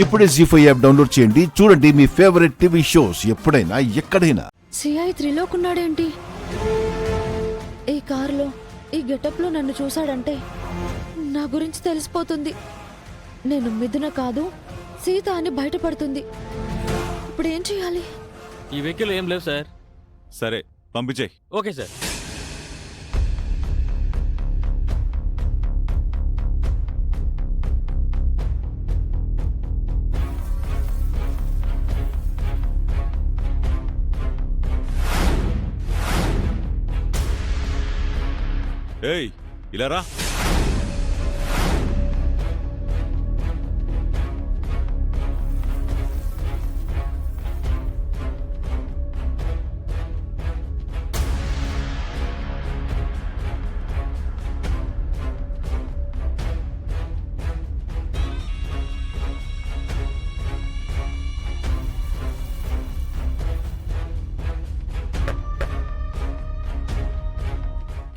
ఇప్పుడే జీ5 app download చేయండి. చూడండి మీ ఫేవరెట్ టీవీ షోస్ ఎప్పుడైనా ఎక్కడైనా. సిఐ త్రిలోకున్నాడేంటి? ఈ కారులో ఈ గెటప్ లో నన్ను చూశాడంటే నా గురించి తెలిసిపోతుంది. నేను మిథున కాదు సీత అని బయటపడుతుంది. ఇప్పుడు ఏం చేయాలి? ఈ వెహికల్ ఏం లేవు సార్. సరే పంపించేయ్. Okay sir. ఏయ్ ఇలా రా.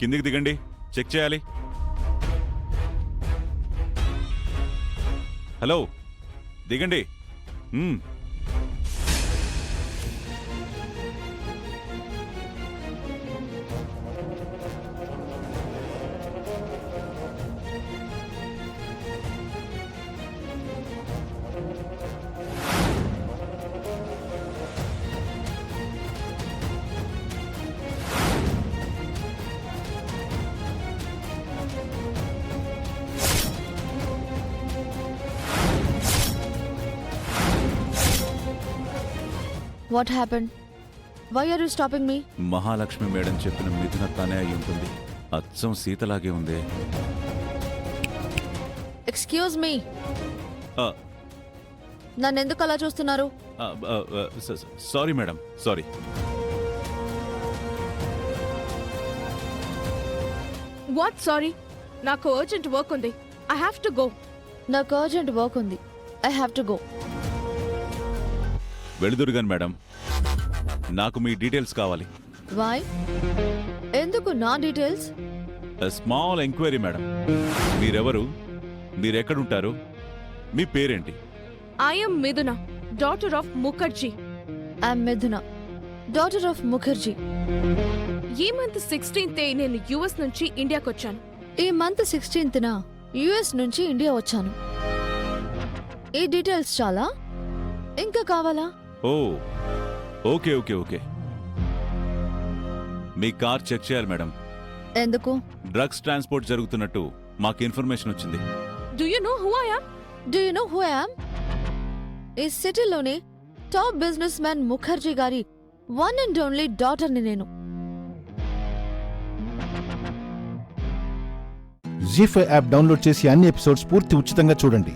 కిందికి దిగండి, చెక్ చేయాలి. హలో దిగండి. What happened? Why are you stopping me? Mahalakshmi madam చెప్పిన మిథున తనే అయి ఉంటుంది. అచ్చం సీతలాగే ఉంది. ఎక్స్క్యూజ్ మీ, ఆ, నన్ను ఎందుకు అలా చూస్తున్నారు? Sorry madam, sorry. What sorry? నాకు అర్జెంట్ వర్క్ ఉంది. I have to go. నాకు అర్జెంట్ వర్క్ ఉంది. I have to go. వెళుదురుగాను మేడం, నాకు మీ డీటెయిల్స్ కావాలి. వై? ఎందుకు నా డీటెయిల్స్? Small enquiry madam. మీరెవరు, మీరెక్కడుంటారు, మీ పేరేంటి? ఐ యామ్ మిథున, డాటర్ ఆఫ్ ముఖర్జీ. ఐఎమ్ మిథున, డాటర్ ఆఫ్ ముఖర్జీ. ఈ మంత్ 16th నేను యుఎస్ నుంచి ఇండియాకి వచ్చాను. ఈ మంత్ 16th యుఎస్ నుంచి ఇండియా వచ్చాను. ఈ డీటెయిల్స్ చాలా? ఇంకా కావాలా? ఓ ఓకే ఓకే ఓకే. మీ కార్ చెక్ చేయాలి మేడం. ఎందుకు? డ్రగ్స్ ట్రాన్స్పోర్ట్ జరుగుతున్నట్టు మాకు ఇన్ఫర్మేషన్ వచ్చింది. Do you know who I am? Do you know who I am? ఈ సిటీలోనే టాప్ బిజినెస్ మ్యాన్ ముఖర్జీ గారి వన్ అండ్ ఓన్లీ డాటర్ని నేను. జీ5 యాప్ డౌన్లోడ్ చేసి అన్ని ఎపిసోడ్స్ పూర్తి ఉచితంగా చూడండి.